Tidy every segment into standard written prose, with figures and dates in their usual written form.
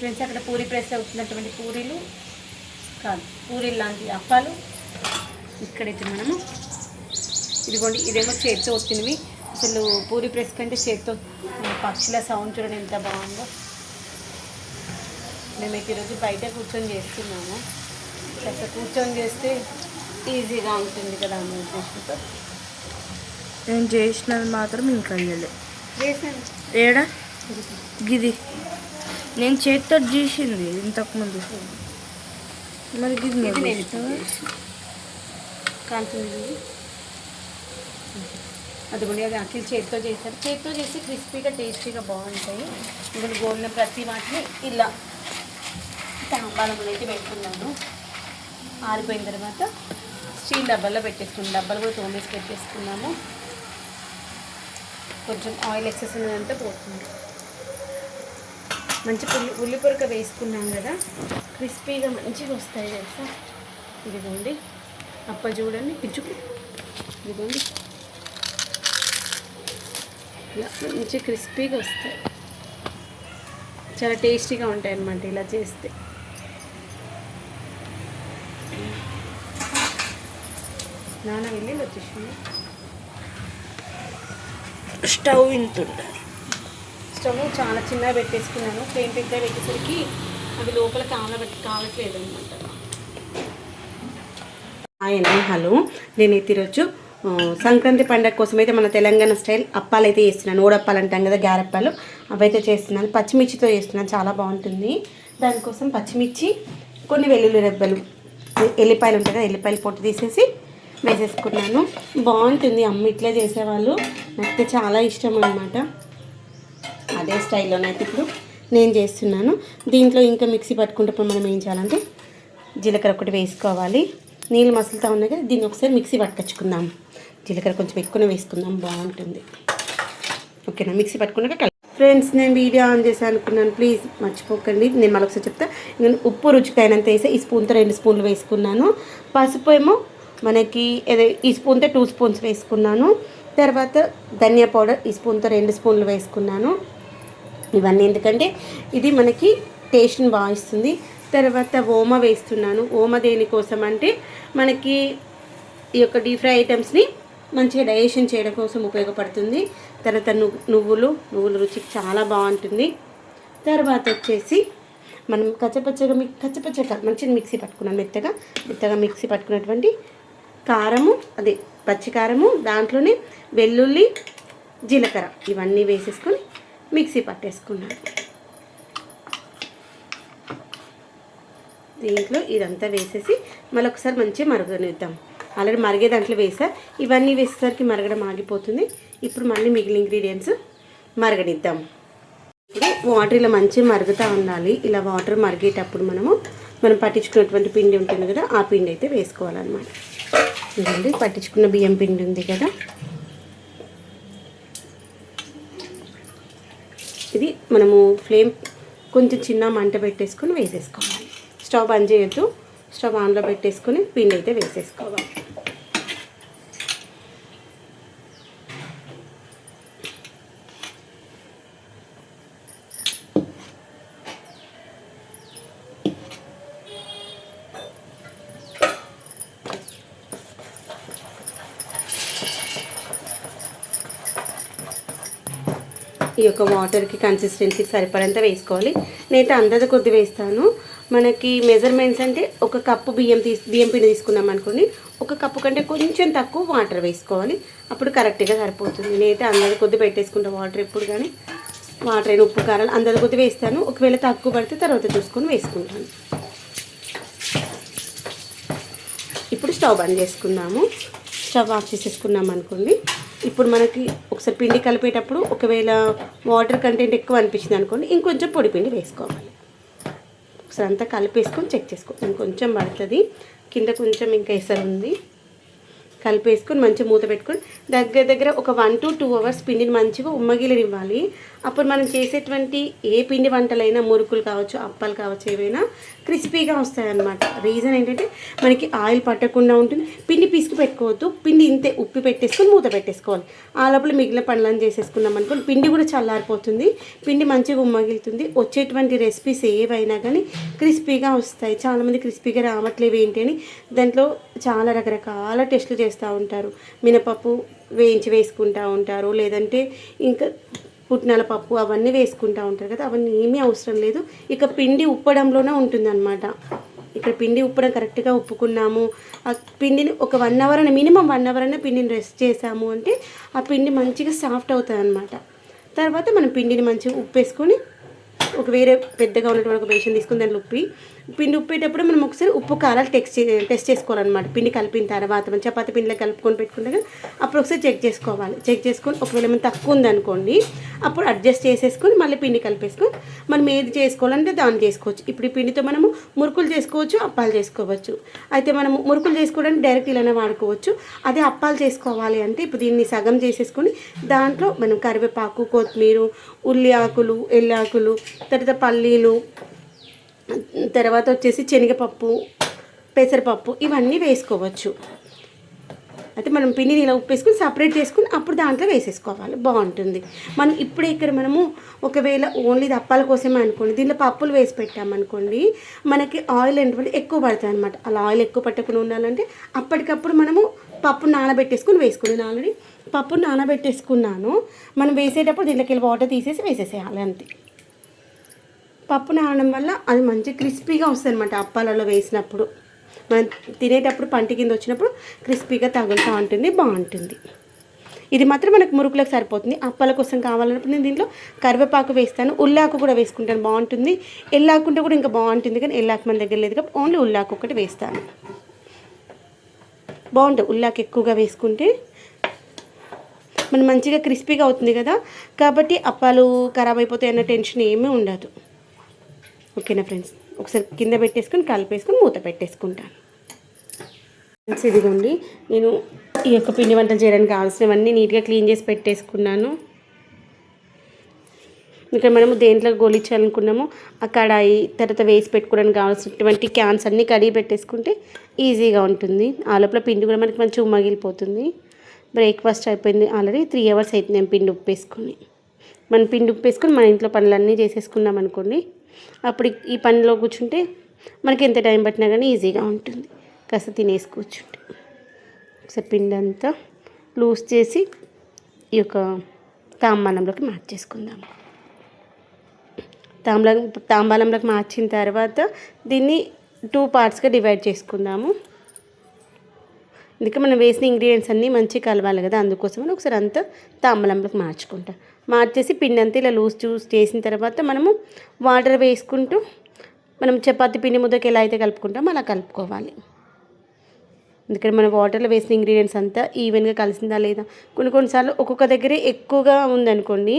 Friends అక్కడ పూరి ప్రెస్లో అవుతున్నటువంటి పూరీలు కాదు, పూరీలు లాంటి అప్పాలు. ఇక్కడైతే మనము ఇదిగోండి, ఇదేమో చేతితో వస్తున్నవి. అసలు పూరి ప్రెస్ కంటే చేతితో పక్షుల సౌండ్ చూడండి ఎంత బాగుందో. మేమైతే ఈరోజు బయట కూర్చొని చేస్తున్నాము. అసలు కూర్చొని చేస్తే ఈజీగా ఉంటుంది కదా అన్న ఉద్దేశంతో. నేను చేసినది మాత్రం ఇంకా అయ్యలే. చేసాను ఏడా గిది నేను చేతితో చేసింది ఇంతకుముందు. మరి గిది నేను కాంతుంది. అదిగోండి, అది అఖిల్ చేతితో చేశారు. చేతితో చేసి క్రిస్పీగా టేస్టీగా బాగుంటాయి. ఇప్పుడు గోలిన ప్రతి వాటిని ఇలా తాంబాలంలో అయితే పెట్టుకున్నాను. ఆరిపోయిన తర్వాత స్టీల్ డబ్బాల్లో పెట్టేసుకున్నాం. డబ్బాలు కూడా తోమేసి పెట్టేసుకున్నాము. కొంచెం ఆయిల్ ఎక్సెస్ ఉన్నదంతా పోతుంది. మంచి ఉల్లి పొరక వేసుకున్నాం కదా, క్రిస్పీగా మంచిగా వస్తాయి తెలుసా. ఇదిగోండి అప్ప చూడండి, పిచ్చుకు ఇదిగోండి ఇలా మంచి క్రిస్పీగా వస్తాయి. చాలా టేస్టీగా ఉంటాయి అన్నమాట ఇలా చేస్తే. నాన్న వెళ్ళి వచ్చేసింది. స్టవ్ ఇంతుండే. స్టవ్ చాలా చిన్నగా పెట్టేసుకున్నాను. ఫ్లేమ్ పెద్దగా పెట్టేసరికి అది లోపల కావట్లేదు అనమాట. ఆయన హలో, నేనైతే ఈరోజు సంక్రాంతి పండగ కోసం అయితే మన తెలంగాణ స్టైల్ అప్పాలు అయితే చేస్తున్నాను. ఓడప్పాలు అంటాం కదా, గారెప్పాలు, అవైతే చేస్తున్నాను. పచ్చిమిర్చితో చేస్తున్నాను, చాలా బాగుంటుంది. దానికోసం పచ్చిమిర్చి, కొన్ని వెల్లుల్లి రెబ్బలు, ఎల్లిపాయలు ఉంటాయి కదా, ఎల్లిపాయలు పొట్టు తీసేసి వేసేసుకున్నాను. బాగుంటుంది. అమ్మ ఇట్లా చేసేవాళ్ళు, నాకు చాలా ఇష్టం అన్నమాట. అదే స్టైల్లోనైతే ఇప్పుడు నేను చేస్తున్నాను. దీంట్లో ఇంకా మిక్సీ పట్టుకుంటే మనం ఏం చేయాలంటే జీలకర్ర ఒకటి వేసుకోవాలి. నీళ్ళు మసులుతూ ఉన్నాయి కదా, దీన్ని ఒకసారి మిక్సీ పట్టుకొచ్చుకుందాం. జీలకర్ర కొంచెం ఎక్కువ వేసుకుందాం, బాగుంటుంది. ఓకేనా, మిక్సీ పట్టుకున్నాక ఫ్రెండ్స్ నేను వీడియో ఆన్ చేశాను అనుకున్నాను, ప్లీజ్ మర్చిపోకండి. నేను మళ్ళీ ఒకసారి చెప్తా. ఉప్పు రుచికి అయినంత వేసి ఈ స్పూన్తో 2 స్పూన్లు వేసుకున్నాను. పసుపు ఏమో మనకి ఈ స్పూన్తో 2 స్పూన్స్ వేసుకున్నాను. తర్వాత ధనియా పౌడర్ ఈ స్పూన్తో 2 స్పూన్లు వేసుకున్నాను. ఇవన్నీ ఎందుకంటే ఇది మనకి టేస్ట్ని బాగా ఇస్తుంది. తర్వాత ఓమ వేస్తున్నాను. ఓమ దేనికోసం అంటే మనకి ఈ యొక్క డీప్ ఫ్రై ఐటమ్స్ని మంచిగా డైజెషన్ చేయడం కోసం ఉపయోగపడుతుంది. తర్వాత నువ్వులు రుచికి చాలా బాగుంటుంది. తర్వాత వచ్చేసి మనం కచ్చపచ్చగా మంచిగా మిక్సీ పట్టుకున్నాం. మెత్తగా మిక్సీ పట్టుకున్నటువంటి కారము, అదే పచ్చి కారము, దాంట్లోనే వెల్లుల్లి, జీలకర్ర ఇవన్నీ వేసేసుకొని మిక్సీ పట్టేసుకున్నాను. దీంట్లో ఇదంతా వేసేసి మళ్ళీ ఒకసారి మంచిగా మరగనిద్దాం. ఆల్రెడీ మరిగే దాంట్లో వేసా, ఇవన్నీ వేసేసరికి మరగడం ఆగిపోతుంది. ఇప్పుడు మళ్ళీ మిగిలిన ఇంగ్రీడియంట్స్ మరగనిద్దాం. ఇప్పుడు వాటర్ ఇలా మంచిగా మరుగుతూ ఉండాలి. ఇలా వాటర్ మరిగేటప్పుడు మనం పట్టించుకున్నటువంటి పిండి ఉంటుంది కదా, ఆ పిండి అయితే వేసుకోవాలన్నమాట. ఇదండి పట్టించుకున్న బియ్యం పిండి ఉంది కదా, ఇది మనము ఫ్లేమ్ కొంచెం చిన్న మంట పెట్టేసుకొని వేసేసుకోవాలి. స్టవ్ ఆన్ చేయొద్దు, స్టవ్ ఆన్లో పెట్టేసుకొని పిండి అయితే వేసేసుకోవాలి. ఈ యొక్క వాటర్కి కన్సిస్టెన్సీ సరిపడంత వేసుకోవాలి. నేనైతే అందాజ కొద్ది వేస్తాను. మనకి మెజర్మెంట్స్ అంటే ఒక కప్పు బియ్యం పిండి తీసుకున్నాం అనుకోండి, 1 కప్పు కంటే కొంచెం తక్కువ వాటర్ వేసుకోవాలి. అప్పుడు కరెక్ట్గా సరిపోతుంది. నేనైతే అందాజ కొద్ది పెట్టేసుకుంటాను వాటర్. ఎప్పుడు కానీ వాటర్ అయినా ఉప్పు కారాలు అందాజ కొద్ది వేస్తాను. ఒకవేళ తక్కువ పడితే తర్వాత చూసుకొని వేసుకుంటాను. ఇప్పుడు స్టవ్ బంద్ చేసుకుందాము. స్టవ్ ఆఫ్ చేసేసుకున్నాం అనుకోండి. ఇప్పుడు మనకి ఒకసారి పిండి కలిపేటప్పుడు ఒకవేళ వాటర్ కంటెంట్ ఎక్కువ అనిపించింది అనుకోండి, ఇంకొంచెం పొడి పిండి వేసుకోవాలి. ఒకసారి అంతా కలిపేసుకొని చెక్ చేసుకోండి. కొంచెం పడుతుంది, కింద కొంచెం ఇంకా ఎసరు ఉంది. కలిపేసుకొని మంచిగా మూత పెట్టుకొని దగ్గర దగ్గర ఒక 1 to 2 hours పిండిని మంచిగా ఉమ్మగిలనివ్వాలి. అప్పుడు మనం చేసేటువంటి ఏ పిండి వంటలైనా మురుకులు కావచ్చు, అప్పాలు కావచ్చు, ఏవైనా క్రిస్పీగా వస్తాయన్నమాట. రీజన్ ఏంటంటే మనకి ఆయిల్ పట్టకుండా ఉంటుంది. పిండి పిసికి పెట్టుకోవద్దు, పిండి ఇంతే ఉప్పి పెట్టేసుకొని మూత పెట్టేసుకోవాలి. ఆ లోపల మిగిలిన పనులను చేసేసుకున్నాం అనుకోండి, పిండి కూడా చల్లారిపోతుంది, పిండి మంచిగా ఉమ్మగిలుతుంది. వచ్చేటువంటి రెసిపీస్ ఏవైనా కానీ క్రిస్పీగా వస్తాయి. చాలామంది క్రిస్పీగా రావట్లేవు ఏంటి అని దాంట్లో చాలా రకరకాల టెస్టులు చేస్తూ ఉంటారు. మినపప్పు వేయించి వేసుకుంటూ ఉంటారు, లేదంటే ఇంకా పుట్నాల పప్పు అవన్నీ వేసుకుంటూ ఉంటారు కదా, అవన్నీ ఏమీ అవసరం లేదు. ఇక పిండి ఉప్పడంలోనే ఉంటుందన్నమాట. ఇక్కడ పిండి ఉప్పడం కరెక్ట్గా ఉప్పుకున్నాము, ఆ పిండిని ఒక 1 hour అయినా మినిమం 1 hour అయినా పిండిని రెస్ట్ చేసాము అంటే ఆ పిండి మంచిగా సాఫ్ట్ అవుతుంది అన్నమాట. తర్వాత మనం పిండిని మంచిగా ఉప్పేసుకొని ఒక వేరే పెద్దగా ఉన్నటువంటి ఒక బేషన్ తీసుకుని దాంట్లో పిండి ఉప్పేటప్పుడు మనం ఒకసారి ఉప్పు కారాలు టెస్ట్ చేసుకోవాలన్నమాట. పిండి కలిపిన తర్వాత మనం చపాతీ పిండిలో కలుపుకొని పెట్టుకుంటే అప్పుడు ఒకసారి చెక్ చేసుకోవాలి. చెక్ చేసుకొని ఒకవేళ ఏమైనా తక్కువ ఉందనుకోండి అప్పుడు అడ్జస్ట్ చేసేసుకొని మళ్ళీ పిండి కలిపేసుకొని మనం ఏది చేసుకోవాలంటే దాన్ని చేసుకోవచ్చు. ఇప్పుడు ఈ పిండితో మనము మురుకులు చేసుకోవచ్చు, అప్పాలు చేసుకోవచ్చు. అయితే మనము మురుకులు చేసుకోవడానికి డైరెక్ట్ ఇలానే వాడుకోవచ్చు. అదే అప్పాలు చేసుకోవాలి అంటే ఇప్పుడు దీన్ని సగం చేసేసుకొని దాంట్లో మనం కరివేపాకు, కొత్తిమీర, ఉల్లి ఆకులు, ఎల్లాకులు, తర్వాత పల్లీలు, తర్వాత వచ్చేసి శనగపప్పు, పెసరపప్పు ఇవన్నీ వేసుకోవచ్చు. అయితే మనం పిండిని ఇలా ఉప్పేసుకుని సపరేట్ చేసుకుని అప్పుడు దాంట్లో వేసేసుకోవాలి, బాగుంటుంది. మనం ఇప్పుడే ఇక్కడ మనము ఒకవేళ ఓన్లీ ఇది అప్పాల కోసమే అనుకోండి, దీంట్లో పప్పులు వేసి పెట్టామనుకోండి మనకి ఆయిల్ ఏంటంటే ఎక్కువ పడుతుంది అనమాట. అలా ఆయిల్ ఎక్కువ పట్టకుండా ఉండాలంటే అప్పటికప్పుడు మనము పప్పు నానబెట్టేసుకుని వేసుకుని, నేను ఆల్రెడీ పప్పు నానబెట్టేసుకున్నాను. మనం వేసేటప్పుడు దీంట్లోకి వెళ్ళి వాటర్ తీసేసి వేసేసేయాలి అంతే. పప్పు నానడం వల్ల అది మంచి క్రిస్పీగా వస్తుంది అనమాట. అప్పాలలో వేసినప్పుడు మనం తినేటప్పుడు పంటి కింద వచ్చినప్పుడు క్రిస్పీగా తగులుతూ ఉంటుంది, బాగుంటుంది. ఇది మాత్రం మనకు మురుకులకు సరిపోతుంది. అప్పాల కోసం కావాలన్నప్పుడు నేను దీంట్లో కరివేపాకు వేస్తాను, ఉల్లాకు కూడా వేసుకుంటాను, బాగుంటుంది. ఎల్లాకుంటే కూడా ఇంకా బాగుంటుంది, కానీ ఎల్లాకు మన దగ్గర లేదు కాబట్టి ఓన్లీ ఉల్లాకు ఒకటి వేస్తాను, బాగుంటుంది. ఉల్లాకు ఎక్కువగా వేసుకుంటే మనం మంచిగా క్రిస్పీగా అవుతుంది కదా, కాబట్టి అప్పాలు ఖరాబ్ అయిపోతాయి అన్న టెన్షన్ ఏమీ ఉండదు. ఓకేనా ఫ్రెండ్స్, ఒకసారి కింద పెట్టేసుకొని కలిపేసుకొని మూత పెట్టేసుకుంటాను. ఫ్రెండ్స్ ఇదిగోండి, నేను ఈ యొక్క పిండి వంటలు చేయడానికి కావాల్సినవన్నీ నీట్గా క్లీన్ చేసి పెట్టేసుకున్నాను. ఇక్కడ మనము దేంట్లో గోలించాలనుకున్నామో ఆ కడాయి, తర్వాత వేసి పెట్టుకోవడానికి కావాల్సినటువంటి క్యాన్స్ అన్నీ కడిగి పెట్టేసుకుంటే ఈజీగా ఉంటుంది. ఆ లోపల పిండి కూడా మనకి మంచిగా ఉమ్మగిలిపోతుంది. బ్రేక్ఫాస్ట్ అయిపోయింది, ఆల్రెడీ 3 hours అవుతుంది నేను పిండి ఉప్పేసుకొని. మనం పిండి ఉప్పేసుకొని మన ఇంట్లో పనులన్నీ చేసేసుకున్నాం అనుకోండి, అప్పుడు ఈ పనిలో కూర్చుంటే మనకి ఎంత టైం పట్టినా కానీ ఈజీగా ఉంటుంది. కాస్త తినేసి కూర్చుంటే ఒకసారి పిండి అంతా లూజ్ చేసి ఈ యొక్క తాంబాలంలోకి మార్చేసుకుందాం. తాంబాలంలోకి మార్చిన తర్వాత దీన్ని 2 partsగా డివైడ్ చేసుకుందాము. అందుకే మనం వేసిన ఇంగ్రీడియంట్స్ అన్నీ మంచిగా కలవాలి కదా, అందుకోసమని ఒకసారి అంతా తాంబలంలోకి మార్చేసి పిండి అంతా ఇలా లూజ్ చేసిన తర్వాత మనము వాటర్ వేసుకుంటూ మనం చపాతీ పిండి ముద్దకి ఎలా అయితే కలుపుకుంటామో అలా కలుపుకోవాలి. ఎందుకంటే మనం వాటర్లో వేసిన ఇంగ్రీడియంట్స్ అంతా ఈవెన్గా కలిసిందా లేదా, కొన్నిసార్లు ఒక్కొక్క దగ్గరే ఎక్కువగా ఉందనుకోండి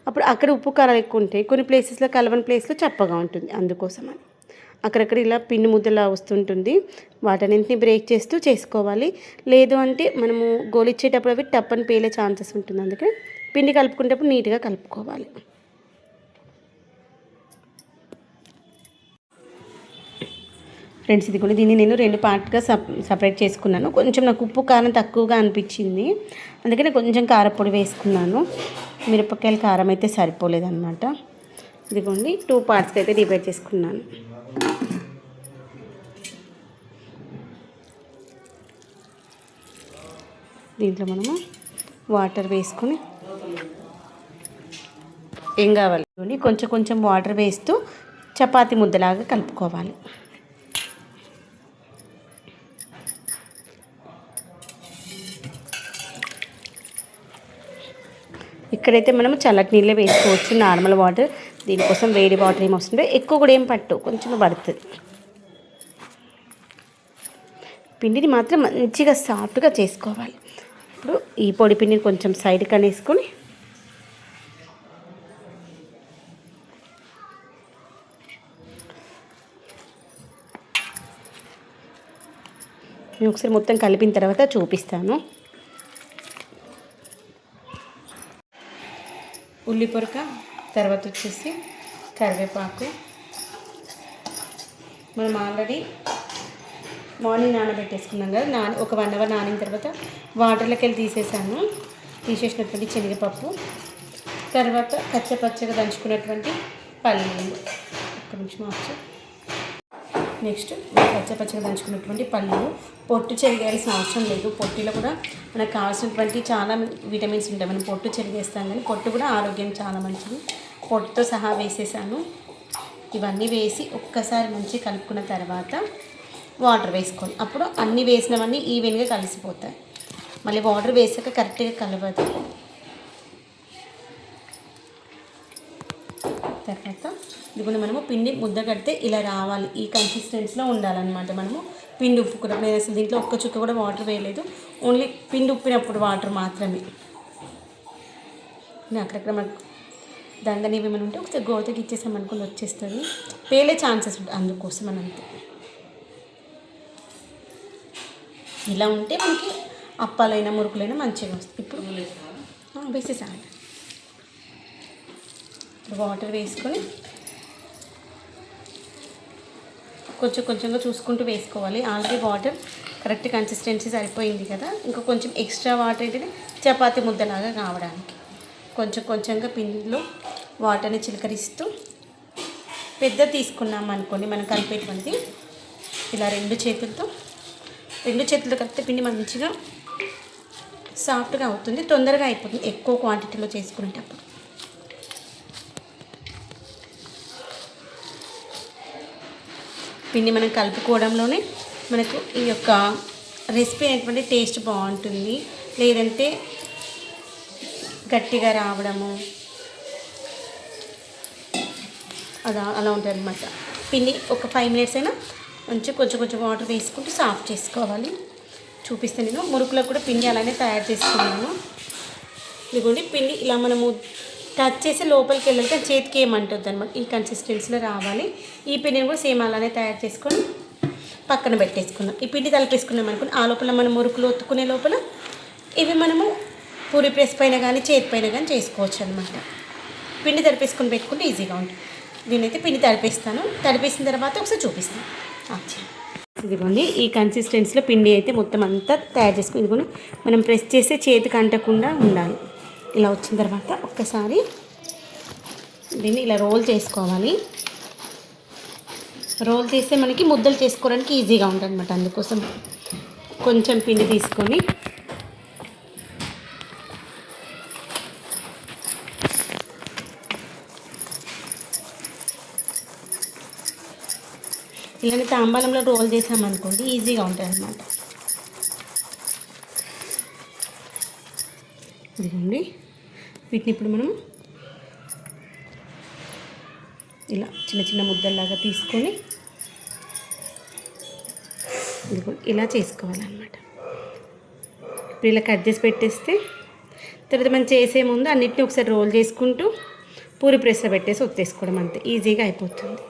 అప్పుడు అక్కడ ఉప్పు కారాలు ఎక్కువ ఉంటాయి, కొన్ని ప్లేసెస్లో కలవని ప్లేస్లో చప్పగా ఉంటుంది. అందుకోసమని అక్కడక్కడ ఇలా పిండి ముద్దలా వస్తుంటుంది, వాటన్నింటినీ బ్రేక్ చేస్తూ చేసుకోవాలి. లేదు అంటే మనము గోలిచ్చేటప్పుడు అవి టప్పని పేలే ఛాన్సెస్ ఉంటుంది. అందుకే పిండి కలుపుకునేటప్పుడు నీట్గా కలుపుకోవాలి. ఫ్రెండ్స్ ఇది కూడా దీన్ని నేను 2 పార్ట్గా సపరేట్ చేసుకున్నాను. కొంచెం నాకు ఉప్పు కారం తక్కువగా అనిపించింది, అందుకని కొంచెం కారపొడి వేసుకున్నాను. మిరపకాయల కారం అయితే సరిపోలేదన్నమాట. ఇదిగోండి 2 partsగా అయితే డివైడ్ చేసుకున్నాను. దీంట్లో మనము వాటర్ వేసుకొని ఏం కావాలి కొంచెం కొంచెం వాటర్ వేస్తూ చపాతీ ముద్దలాగా కలుపుకోవాలి. ఇక్కడైతే మనము చల్లటి నీళ్ళే వేసుకోవచ్చు, నార్మల్ వాటర్. దీనికోసం వేడి వాటర్ ఏమి వస్తుంది, ఎక్కువ కూడా ఏం పట్టు, కొంచెం పడుతుంది. పిండిని మాత్రం మంచిగా సాఫ్ట్గా చేసుకోవాలి. ఇప్పుడు ఈ పొడి పిండిని కొంచెం సైడ్కి అనేసుకొని నేను ఒకసారి మొత్తం కలిపిన తర్వాత చూపిస్తాను. ఉల్లి పొరక, తర్వాత వచ్చేసి కరివేపాకు. మనం ఆల్రెడీ మార్నింగ్ నానబెట్టేసుకున్నాం కదా, ఒక 1 అవర్ నానిన తర్వాత వాటర్లోకి వెళ్ళి తీసేసినటువంటి శనగపప్పు, తర్వాత కచ్చపచ్చగా దంచుకున్నటువంటి పల్లీలు. ఒక్క నిమిషం ఆపు. నెక్స్ట్ పచ్చగా దంచుకున్నటువంటి పల్లీలు. పొట్టు చెరిగేయాల్సిన అవసరం లేదు. పొట్టులో కూడా మనకు కావాల్సినటువంటి చాలా విటమిన్స్ ఉంటాయి. మనం పొట్టు చెరిగేస్తాం కానీ పొట్టు కూడా ఆరోగ్యానికి చాలా మంచిది. పొట్టుతో సహా వేసేసాను. ఇవన్నీ వేసి ఒక్కసారి మంచిగా కలుపుకున్న తర్వాత వాటర్ వేసుకోవాలి. అప్పుడు అన్నీ వేసినవన్నీ ఈవెన్గా కలిసిపోతాయి. మళ్ళీ వాటర్ వేసాక కరెక్ట్గా కలవదు. తర్వాత ఇదిగోండి, మనము పిండి ముద్ద కడితే ఇలా రావాలి. ఈ కన్సిస్టెన్సీలో ఉండాలన్నమాట. మనము పిండి ఉప్పుకున్నప్పుడు నేను అసలు దీంట్లో ఒక్క చుక్క కూడా వాటర్ వేయలేదు. ఓన్లీ పిండి ఉప్పినప్పుడు వాటర్ మాత్రమే. అక్కడక్కడ మనకు దండని ఏమైనా ఉంటే ఒకసారి గోతకి ఇచ్చేసామనుకుని వచ్చేస్తుంది. పేలే ఛాన్సెస్ ఉంటాయి, అందుకోసం అని అంతే. ఇలా ఉంటే మనకి అప్పాలైనా మురుకులైనా మంచిగా వస్తుంది. ఇప్పుడు వేసేసాను. వాటర్ వేసుకొని కొంచెంగా చూసుకుంటూ వేసుకోవాలి. ఆల్రెడీ వాటర్ కరెక్ట్ కన్సిస్టెన్సీ సరిపోయింది కదా, ఇంకా కొంచెం ఎక్స్ట్రా వాటర్ అయితే చపాతీ ముద్దలాగా కావడానికి కొంచెంగా పిండిలో వాటర్ని చిలకరిస్తూ పెద్ద తీసుకున్నాం అనుకోండి, మనం కలిపేటువంటి ఇలా రెండు చేతులతో కలిపితే పిండి మంచిగా సాఫ్ట్గా అవుతుంది, తొందరగా అయిపోతుంది ఎక్కువ క్వాంటిటీలో చేసుకునేటప్పుడు. పిండి మనం కలుపుకోవడంలోనే మనకు ఈ యొక్క రెసిపీ అనేటువంటి టేస్ట్ బాగుంటుంది. లేదంటే గట్టిగా రావడము అలా ఉంటుంది అన్నమాట. పిండి ఒక 5 మినిట్స్ అయినా మంచిగా కొంచెం వాటర్ వేసుకుంటూ సాఫ్ట్ చేసుకోవాలి. చూపిస్తాను. నేను మురుకులో కూడా పిండి అలానే తయారు చేసుకున్నాను. ఇదిగోండి, పిండి ఇలా మనము టచ్ చేసి లోపలికి వెళ్ళాక చేతికి ఏమంటుంది అనమాట. ఈ కన్సిస్టెన్సీలో రావాలి. ఈ పిండిని కూడా సేమ్ అలానే తయారు చేసుకొని పక్కన పెట్టేసుకున్నాం. ఈ పిండి తలిపేసుకున్నాం అనుకుని ఆ లోపల మనం మురుకులు ఒత్తుకునే లోపల ఇవి మనము పూరి ప్రెస్ పైన కానీ చేతి పైన కానీ చేసుకోవచ్చు అనమాట. పిండి తడిపేసుకొని పెట్టుకుంటే ఈజీగా ఉంటుంది. దీనైతే పిండి తడిపేసిన తర్వాత ఒకసారి చూపిస్తాను. ఇదిగోండి, ఈ కన్సిస్టెన్సీలో పిండి అయితే మొత్తం అంతా తయారు చేసుకుని ఇదిగోండి, మనం ప్రెస్ చేస్తే చేతికి అంటకుండా ఉండాలి. ఇలా వచ్చిన తర్వాత ఒక్కసారి దీన్ని ఇలా రోల్ చేసుకోవాలి. రోల్ చేస్తే మనకి ముద్దలు చేసుకోవడానికి ఈజీగా ఉంటుంది అనమాట. అందుకోసం కొంచెం పిండి తీసుకొని ఇలానే తాంబాలంలో రోల్ చేసామనుకోండి ఈజీగా ఉంటుంది అన్నమాట. ఇదిగోండి, వీటిని ఇప్పుడు మనం ఇలా చిన్న ముద్దల్లాగా తీసుకొని ఇలా చేసుకోవాలన్నమాట. ఇప్పుడు ఇలా కట్ చేసి పెట్టేస్తే తర్వాత మనం చేసే ముందు అన్నిటిని ఒకసారి రోల్ చేసుకుంటూ పూరి ప్రెస్లో పెట్టేసి ఒత్తేసుకోవడం, అంతే ఈజీగా అయిపోతుంది.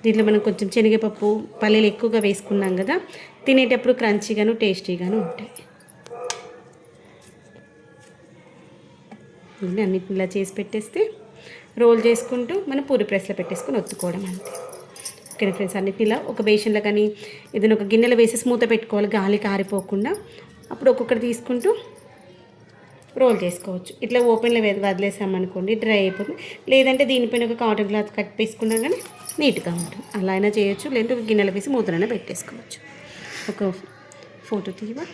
దీంట్లో మనం కొంచెం శనగపప్పు పల్లీలు ఎక్కువగా వేసుకున్నాం కదా, తినేటప్పుడు క్రంచీగాను టేస్టీగాను ఉంటాయి. అన్నిటిని ఇలా చేసి పెట్టేస్తే రోల్ చేసుకుంటూ మనం పూరి ప్రెస్లో పెట్టేసుకొని ఒత్తుకోవడం, అంతే. ఓకే ఫ్రెండ్స్, అన్నిటిని ఇలా ఒక బేషన్లో కానీ ఏదైనా ఒక గిన్నెలో వేసి మూత పెట్టుకోవాలి, గాలి కారిపోకుండా. అప్పుడు ఒక్కొక్కటి తీసుకుంటూ రోల్ చేసుకోవచ్చు. ఇట్లా ఓపెన్లో వదిలేసామనుకోండి డ్రై అయిపోతుంది. లేదంటే దీనిపైన ఒక కాటన్ క్లాత్ కట్ వేసుకున్నా కానీ నీట్గా ఉంటుంది. అలా అయినా చేయొచ్చు, లేదంటే ఒక గిన్నెలో వేసి మూతనైనా పెట్టేసుకోవచ్చు. ఒక ఫోటో తీయవా?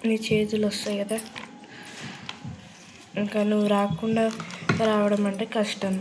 నీ చేతులు వస్తాయి కదా, ఇంకా నువ్వు రాకుండా రావడం అంటే కష్టం.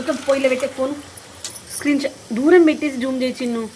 మొత్తం పొయ్యిలో పెట్టే ఫోన్ స్క్రీన్ దూరం పెట్టేసి జూమ్ చేసి నువ్వు